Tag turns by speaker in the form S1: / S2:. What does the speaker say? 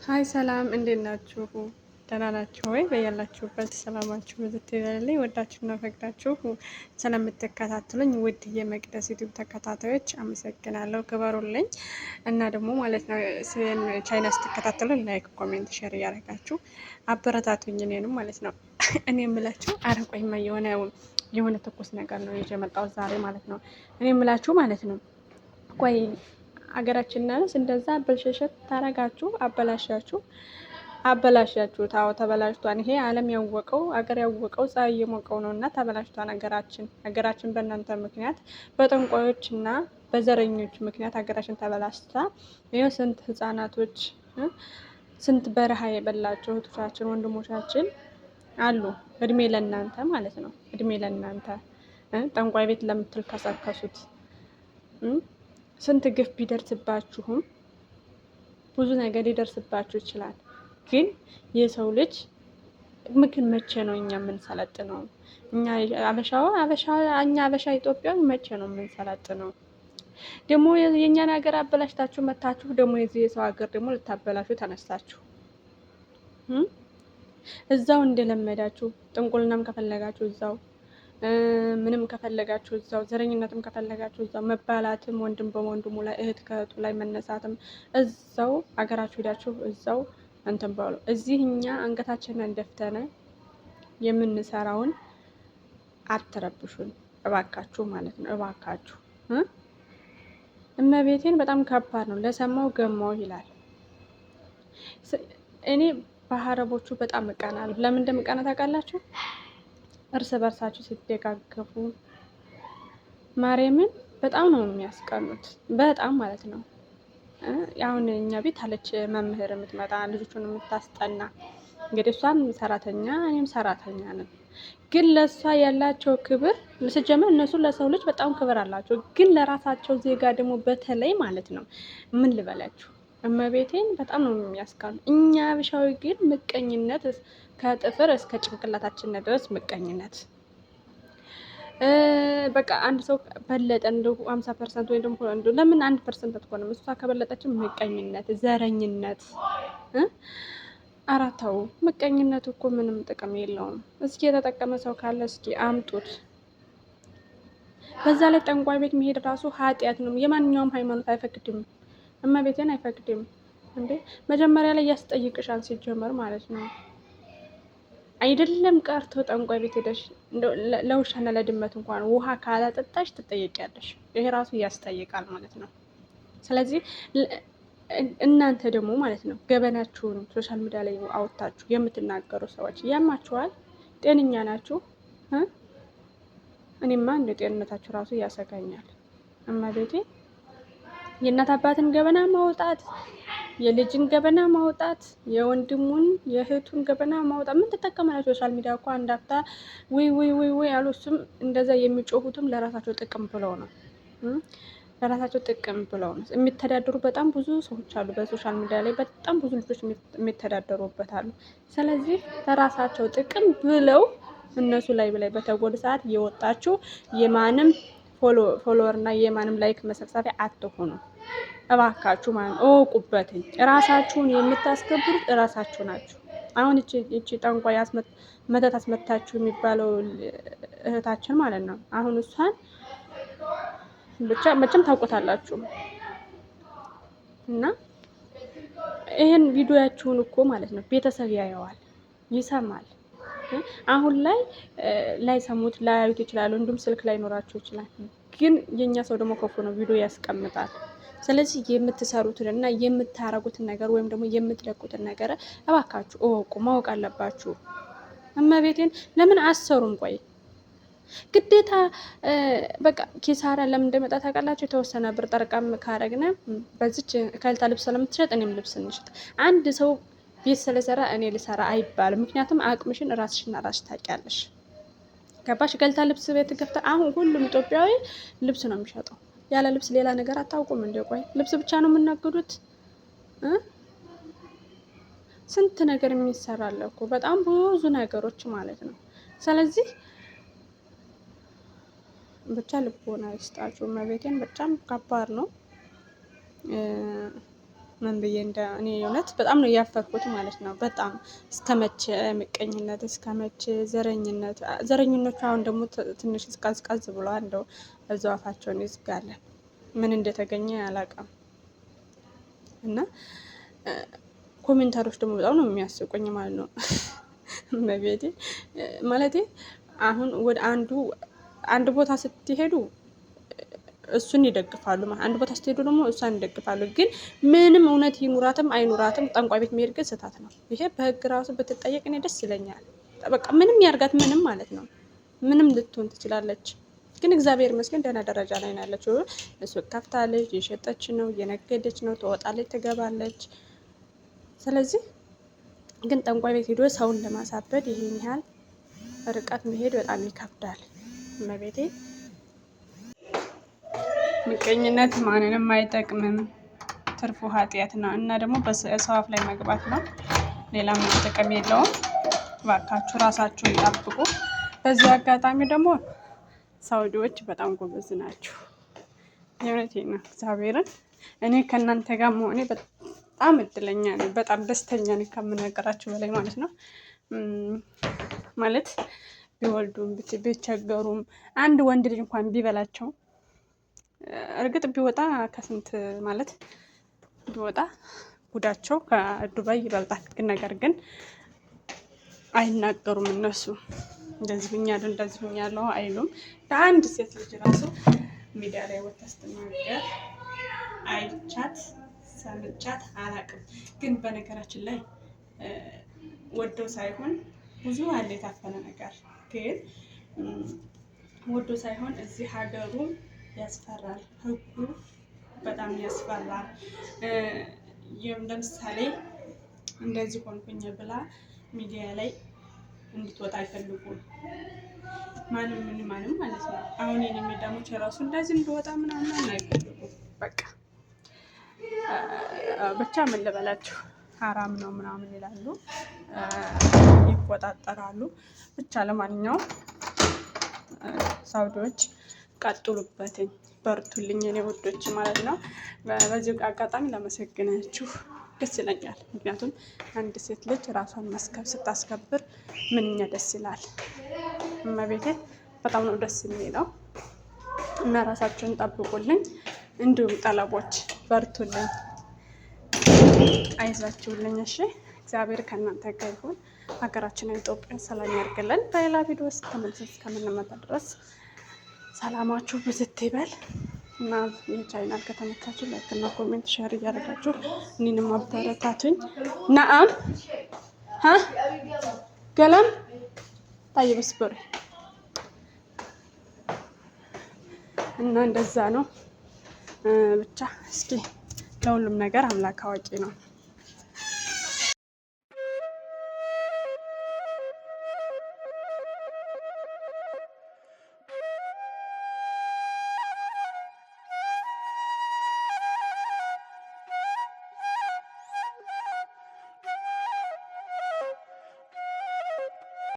S1: ሀይ ሰላም፣ እንዴት ናችሁ? ደህና ናችሁ ወይ? በያላችሁበት ሰላማችሁ ብዙ ይበልልኝ። ወዳችሁና ፈቅዳችሁ ስለምትከታተሉኝ ውድ የመቅደስ ዩቲዩብ ተከታታዮች አመሰግናለሁ። ክበሩልኝ እና ደግሞ ማለት ነው ቻይና ስትከታተሉ ላይክ፣ ኮሜንት፣ ሼር እያደረጋችሁ አበረታቱኝ እኔንም ማለት ነው። እኔ የምላችሁ አረቆይማ የሆነ ትኩስ ነገር ነው ይዤ የመጣሁት ዛሬ ማለት ነው። እኔ የምላችሁ ማለት ነው ቆይ አገራችንንስ እንደዛ በልሸሸት ታረጋችሁ፣ አበላሻችሁት። አዎ ተበላሽቷን። ይሄ ዓለም ያወቀው አገር ያወቀው ፀሐይ እየሞቀው ነው እና ተበላሽቷን ሀገራችን በእናንተ ምክንያት በጠንቋዮች እና በዘረኞች ምክንያት ሀገራችን ተበላሽታ ይኸው ስንት ህጻናቶች ስንት በረሃ የበላቸው እህቶቻችን ወንድሞቻችን አሉ። እድሜ ለእናንተ ማለት ነው። እድሜ ለእናንተ ጠንቋይ ቤት ለምትልከሰከሱት ስንት ግፍ ቢደርስባችሁም ብዙ ነገር ሊደርስባችሁ ይችላል። ግን የሰው ልጅ ምክን መቼ ነው እኛ የምንሰለጥነው? እኛ አበሻ ኢትዮጵያዊ መቼ ነው የምንሰለጥነው? ደግሞ የእኛን ሀገር አበላሽታችሁ መታችሁ ደግሞ የዚህ የሰው ሀገር ደግሞ ልታበላሹ ተነሳችሁ። እዛው እንደለመዳችሁ ጥንቁልናም ከፈለጋችሁ እዛው ምንም ከፈለጋችሁ እዛው ዘረኝነትም ከፈለጋችሁ እዛው መባላትም ወንድም በወንድሙ ላይ እህት ከእህቱ ላይ መነሳትም እዛው አገራችሁ ሄዳችሁ እዛው እንትን በሉ። እዚህ እኛ አንገታችንን ደፍተን የምንሰራውን አትረብሹን እባካችሁ ማለት ነው። እባካችሁ እመቤቴን በጣም ከባድ ነው። ለሰማው ገማው ይላል። እኔ በአረቦቹ በጣም እቀናለሁ። ለምን እንደምቀና ታውቃላችሁ? እርስ በርሳችሁ ሲደጋገፉ ማርያምን በጣም ነው የሚያስቀኑት። በጣም ማለት ነው። አሁን እኛ ቤት አለች መምህር የምትመጣ ልጆቹን የምታስጠና። እንግዲህ እሷም ሰራተኛ እኔም ሰራተኛ ነን። ግን ለእሷ ያላቸው ክብር ስጀመር እነሱ ለሰው ልጅ በጣም ክብር አላቸው። ግን ለራሳቸው ዜጋ ደግሞ በተለይ ማለት ነው ምን ልበላችሁ እመቤቴን በጣም ነው የሚያስቀኑ። እኛ አበሻዊ ግን ምቀኝነት ከጥፍር እስከ ጭንቅላታችን ድረስ ምቀኝነት። በቃ አንድ ሰው በለጠ እንደ 50% ወይ ደግሞ ለምን 1% አትሆንም? እሷ ከበለጠችን ምቀኝነት፣ ዘረኝነት። አራታው ምቀኝነት እኮ ምንም ጥቅም የለውም። እስኪ የተጠቀመ ሰው ካለ እስኪ አምጡት። በዛ ላይ ጠንቋይ ቤት መሄድ ራሱ ኃጢአት ነው። የማንኛውም ሃይማኖት አይፈቅድም። እመቤቴን አይፈቅድም እንዴ! መጀመሪያ ላይ ያስጠይቅሻል ሲጀመር ማለት ነው። አይደለም ቀርቶ ጠንቋይ ቤት ሄደሽ ለውሻና ለድመት እንኳን ውሃ ካላጠጣሽ ትጠየቂያለሽ። ይሄ ራሱ ያስጠይቃል ማለት ነው። ስለዚህ እናንተ ደግሞ ማለት ነው ገበናችሁን ሶሻል ሚዲያ ላይ አወጣችሁ የምትናገሩ ሰዎች ያማችኋል? ጤነኛ ናችሁ? እኔማ እንደ ጤንነታችሁ ራሱ ያሰጋኛል። እመቤቴ የእናት አባትን ገበና ማውጣት፣ የልጅን ገበና ማውጣት፣ የወንድሙን የእህቱን ገበና ማውጣት ምን ትጠቀማላችሁ? ሶሻል ሚዲያ እኮ አንዳፍታ ወይ አሉ። እሱም እንደዛ የሚጮሁትም ለራሳቸው ጥቅም ብለው ነው። ለራሳቸው ጥቅም ብለው ነው የሚተዳደሩ። በጣም ብዙ ሰዎች አሉ በሶሻል ሚዲያ ላይ በጣም ብዙ ልጆች የሚተዳደሩበት አሉ። ስለዚህ ለራሳቸው ጥቅም ብለው እነሱ ላይ በተጎዱ ሰዓት እየወጣችሁ የማንም ፎሎወር እና የማንም ላይክ መሰብሰቢያ አትሆኑ እባካችሁ። ማለት እወቁበትኝ። ራሳችሁን የምታስከብሩት እራሳችሁ ናችሁ። አሁን እቺ ጠንቋይ መተት አስመታችሁ የሚባለው እህታችን ማለት ነው። አሁን እሷን ብቻ መቼም ታውቁታላችሁ እና ይሄን ቪዲዮያችሁን እኮ ማለት ነው ቤተሰብ ያየዋል፣ ይሰማል። አሁን ላይ ላይሰሙት ላያዩት ይችላሉ። እንዲሁም ስልክ ላይ ኖራቸው ይችላል። ግን የኛ ሰው ደግሞ ከፎ ነው ቪዲዮ ያስቀምጣል። ስለዚህ የምትሰሩትን እና የምታረጉትን ነገር ወይም ደግሞ የምትለቁትን ነገር እባካችሁ እወቁ፣ ማወቅ አለባችሁ። እመቤቴን ለምን አሰሩም? ቆይ ግዴታ በቃ ኪሳራ ለምን እንደመጣ ታውቃላችሁ? የተወሰነ ብር ጠርቃም ካረግነ በዚች ከልታ ልብስ ስለምትሸጥ እኔም ልብስ እንሽጥ። አንድ ሰው ቤት ስለሰራ እኔ ልሰራ አይባልም። ምክንያቱም አቅምሽን ራስሽና ራስሽ ታውቂያለሽ። ገባሽ? ገልታ ልብስ ቤት ገብታ አሁን ሁሉም ኢትዮጵያዊ ልብስ ነው የሚሸጠው። ያለ ልብስ ሌላ ነገር አታውቁም እንዴ? ቆይ ልብስ ብቻ ነው የምናገዱት? ስንት ነገር የሚሰራለ እኮ በጣም ብዙ ነገሮች ማለት ነው። ስለዚህ ብቻ ልቦና ይስጣችሁ። መቤቴን በጣም ከባድ ነው። ምን ብዬ እኔ እውነት በጣም ነው ያፈርኩት ማለት ነው። በጣም እስከመቼ ምቀኝነት፣ እስከመቼ ዘረኝነት። ዘረኝነቱ አሁን ደግሞ ትንሽ ቀዝቀዝ ብሏል። እንደው እዛው አፋቸውን ይዝጋለን። ምን እንደተገኘ አላውቅም። እና ኮሜንታሮች ደግሞ በጣም ነው የሚያስቁኝ ማለት ነው። መቤቴ ማለቴ አሁን ወደ አንድ ቦታ ስትሄዱ እሱን ይደግፋሉ፣ አንድ ቦታ ስትሄዱ ደግሞ እሷን ይደግፋሉ። ግን ምንም እውነት ይኑራትም አይኑራትም ጠንቋይ ቤት መሄድ ግን ስህተት ነው። ይሄ በህግ ራሱ ብትጠየቅ እኔ ደስ ይለኛል። በቃ ምንም ያርጋት ምንም ማለት ነው። ምንም ልትሆን ትችላለች። ግን እግዚአብሔር ይመስገን ደህና ደረጃ ላይ ነው ያለችው። ሱቅ ከፍታለች፣ እየሸጠች ነው፣ እየነገደች ነው፣ ትወጣለች፣ ትገባለች። ስለዚህ ግን ጠንቋይ ቤት ሄዶ ሰውን ለማሳበድ ይሄን ያህል ርቀት መሄድ በጣም ይከብዳል። እመቤቴ ምቀኝነት ማንንም አይጠቅምም፣ ትርፉ ኃጢአት ነው እና ደግሞ በሰው አፍ ላይ መግባት ነው። ሌላ ምንም ጥቅም የለውም። እባካችሁ ራሳችሁን ጠብቁ። በዚህ አጋጣሚ ደግሞ ሳውዲዎች በጣም ጎበዝ ናችሁ። የእውነቴን ነው እግዚአብሔርን። እኔ ከእናንተ ጋር መሆኔ በጣም እድለኛ ነኝ። በጣም ደስተኛ ነኝ ከምነገራችሁ በላይ ማለት ነው። ማለት ቢወልዱም ቢቸገሩም አንድ ወንድ ልጅ እንኳን ቢበላቸው እርግጥ ቢወጣ ከስንት ማለት ቢወጣ ጉዳቸው ከዱባይ ይበልጣል። ግን ነገር ግን አይናገሩም እነሱ እንደዚህ ብኛለሁ እንደዚህ ብኛለሁ አይሉም። ከአንድ ሴት ልጅ ራሱ ሚዲያ ላይ ወጥታ ስትናገር አይቻት ሰምቻት አላውቅም። ግን በነገራችን ላይ ወዶ ሳይሆን ብዙ አለ የታፈነ ነገር። ግን ወዶ ሳይሆን እዚህ ሀገሩ ያስፈራል፣ ህጉ በጣም ያስፈራል። ለምሳሌ እንደዚህ ሆንኩኝ ብላ ሚዲያ ላይ እንድትወጣ አይፈልጉም። ማንም ማለት ነው። አሁን የኔ ሜዳሞች የራሱ እንደዚህ እንድወጣ ምናምን አይፈልጉም። በቃ ብቻ ምን ልበላችሁ ሀራም ነው ምናምን ይላሉ፣ ይቆጣጠራሉ። ብቻ ለማንኛውም ሳውዲዎች ቀጥሉበትኝ፣ በርቱልኝ የኔ ውዶች ማለት ነው። በዚህ አጋጣሚ ላመሰግናችሁ ደስ ይለኛል። ምክንያቱም አንድ ሴት ልጅ ራሷን ስታስከብር ምንኛ ደስ ይላል። እመቤቴ በጣም ነው ደስ የሚለው እና ራሳችሁን ጠብቁልኝ። እንዲሁም ጠለቦች በርቱልኝ፣ አይዛችሁልኝ። እሺ እግዚአብሔር ከእናንተ ጋር ይሁን። ሀገራችንን ኢትዮጵያ ሰላም ያርግልን። በሌላ ቪዲዮ ውስጥ ተመልሰን እስከምንመጣ ድረስ ሰላማችሁ ብዝት ይበል እና የቻይናል ከተመቻችሁ ላይክ እና ኮሜንት ሼር እያደረጋችሁ እኔንም አበረታቱኝ። ነአም ገላም طيب اصبري እና እንደዛ ነው ብቻ። እስኪ ለሁሉም ነገር አምላክ አዋቂ ነው።